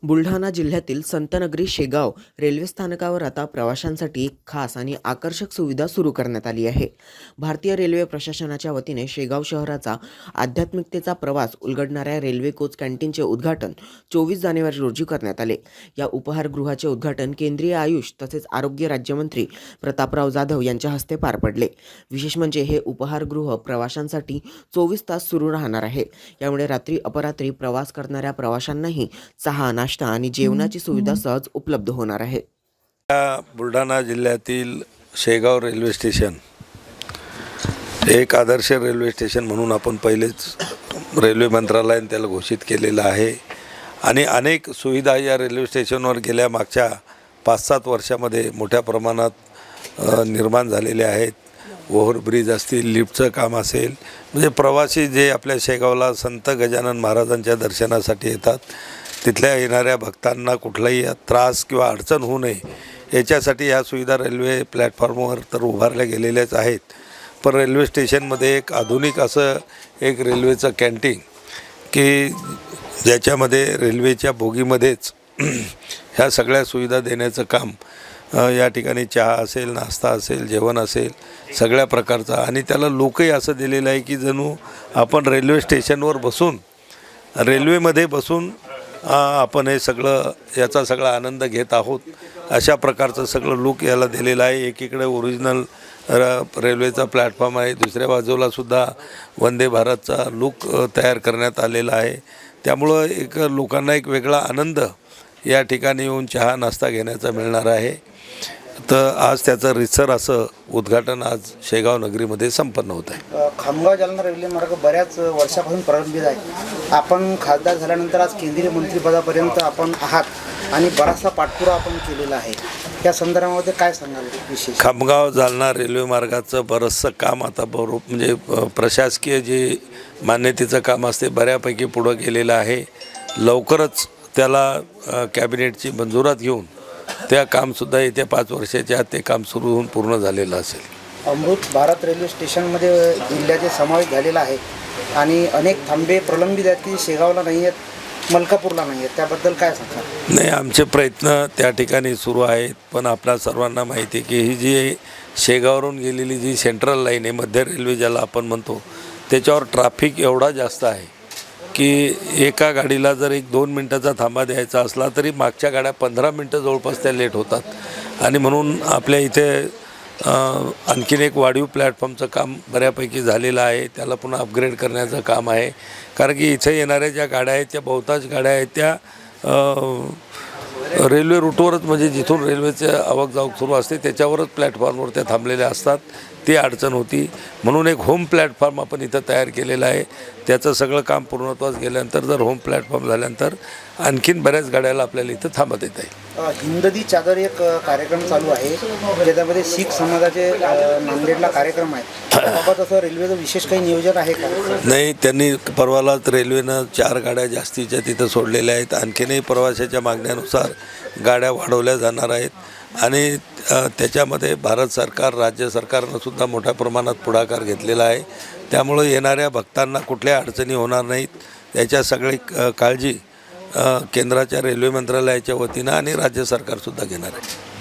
बुलढाणा जिल्ह्यातील संतनगरी शेगाव रेल्वे स्थानकावर आता प्रवाशांसाठी एक खास आणि आकर्षक सुविधा सुरू करण्यात आली आहे. भारतीय रेल्वे प्रशासनाच्या वतीने शेगाव शहराचा आध्यात्मिकतेचा प्रवास उलगडणाऱ्या रेल्वे कोच कॅन्टीनचे उद्घाटन 24 जानेवारी रोजी करण्यात आले. या उपहारगृहाचे उद्घाटन केंद्रीय आयुष तसेच आरोग्य राज्यमंत्री प्रतापराव जाधव यांच्या हस्ते पार पडले. विशेष म्हणजे हे उपहारगृह प्रवाशांसाठी 24 तास सुरू राहणार आहे. यामुळे रात्री अपरात्री प्रवास करणाऱ्या प्रवाशांनाही चहा, नाश्ता आणि जेवणाची सुविधा सहज उपलब्ध होणार आहे. बुलढाणा जिल्ह्यातील शेगाव रेल्वे स्टेशन एक आदर्श रेल्वे स्टेशन म्हणून आपण पहिलेच रेल्वे मंत्रालयाने त्याला घोषित केलेलं आहे आणि अनेक सुविधा या रेल्वे स्टेशनवर गेल्या मागच्या 5-7 वर्षामध्ये मोठ्या प्रमाणात निर्माण झालेले आहेत. ओव्हरब्रिज असतील, लिफ्टचं काम असेल, म्हणजे प्रवासी जे आपल्या शेगावला संत गजानन महाराजांच्या दर्शनासाठी येतात तिथल्या येणाऱ्या भक्तांना कुठलाही त्रास किंवा अडचण होऊ नये याच्यासाठी ह्या सुविधा रेल्वे प्लॅटफॉर्मवर तर उभारल्या गेलेल्याच आहेत. पण रेल्वे स्टेशनमध्ये एक आधुनिक असं एक रेल्वेचं कॅन्टीन की ज्याच्यामध्ये रेल्वेच्या बोगीमध्येच ह्या सगळ्या सुविधा देण्याचं काम या ठिकाणी चहा असेल, नाश्ता असेल, जेवण असेल, सगळ्या प्रकारचा, आणि त्याला लोकही असं दिलेलं आहे की जणू आपण रेल्वे स्टेशनवर बसून रेल्वेमध्ये बसून आपण हे सगळं याचा सगळा आनंद घेत आहोत अशा प्रकारचं सगळं लूक याला दिलेलं आहे. एकीकडे ओरिजिनल रेल्वेचा प्लॅटफॉर्म आहे, दुसऱ्या बाजूलासुद्धा वंदे भारतचा लूक तयार करण्यात आलेला आहे. त्यामुळं एक लोकांना एक वेगळा आनंद या ठिकाणी येऊन चहा नाश्ता घेण्याचा मिळणार आहे. तर आज त्याचं रितसर असं उद्घाटन आज शेगाव नगरीमध्ये संपन्न होत आहे. खामगाव जालना रेल्वे मार्ग बऱ्याच वर्षापासून प्रलंबित आहे. आपण खासदार झाल्यानंतर आज केंद्रीय मंत्रिपदापर्यंत आपण आहात आणि बराचसा पाठपुरावा आपण केलेला आहे. या संदर्भामध्ये काय सांगाल विशेष? खामगाव जालना रेल्वे मार्गाचं बरंचसं काम आता म्हणजे प्रशासकीय जे मान्यतेचं काम असते बऱ्यापैकी पुढं गेलेलं आहे. लवकरच त्याला कॅबिनेटची मंजुरात घेऊन त्या कामसुद्धा येत्या 5 वर्षाच्या आत ते काम सुरू होऊन पूर्ण झालेलं असेल. अमृत भारत रेल्वे स्टेशनमध्ये जिल्ह्याचे समावेश झालेला आहे आणि अनेक थांबे प्रलंबित आहेत की शेगावला नाही आहेत, मलकापूरला नाही आहेत. त्याबद्दल काय सांगतात? नाही, आमचे प्रयत्न त्या ठिकाणी सुरू आहेत. पण आपल्या सर्वांना माहिती आहे की ही जी शेगाववरून गेलेली जी सेंट्रल लाईन आहे, मध्य रेल्वे ज्याला आपण म्हणतो, त्याच्यावर ट्रॅफिक एवढा जास्त आहे की एका गाडीला जर 1-2 मिनटाचा थांबा द्यायचा असला तरी मागच्या गाड्या 15 मिनटं जवळपास त्या लेट होतात. आणि म्हणून आपल्या इथे आणखीन एक वाढीव प्लॅटफॉर्मचं काम बऱ्यापैकी झालेलं आहे. त्याला पुन्हा अपग्रेड करण्याचं काम आहे. कारण की इथे येणाऱ्या ज्या गाड्या आहेत त्या बहुतांश गाड्या आहेत त्या रेल्वे रूटवरच, म्हणजे जिथून रेल्वेचं आवक जावक सुरू असते त्याच्यावरच प्लॅटफॉर्मवर त्या थांबलेल्या असतात. ती अडचण होती. म्हणून एक होम प्लॅटफॉर्म आपण इथं तयार केलेलं आहे. त्याचं सगळं काम पूर्णत्वास गेल्यानंतर जर होम प्लॅटफॉर्म झाल्यानंतर आणखीन बऱ्याच गाड्याला आपल्याला इथं थांबत येत आहे. हिंददी चादर एक कार्यक्रम चालू आहे ज्याच्यामध्ये शीख समाजाचे नांदेडला कार्यक्रम आहे. बाबा तसं रेल्वेचं विशेष काही नियोजन आहे का? नाही, त्यांनी परवालाच रेल्वेनं 4 गाड्या जास्तीच्या तिथं सोडलेल्या आहेत. आणखीनही प्रवाशाच्या मागण्यानुसार गाड्या वाढवल्या जाणार आहेत आणि त्याच्यामध्ये भारत सरकार, राज्य सरकारनं सुद्धा मोठ्या प्रमाणात पुढाकार घेतलेला आहे. त्यामुळं येणाऱ्या भक्तांना कुठल्या अडचणी होणार नाहीत याच्या सगळी काळजी केंद्राच्या रेल्वे मंत्रालयाच्या वतीनं आणि राज्य सरकारसुद्धा घेणार आहे.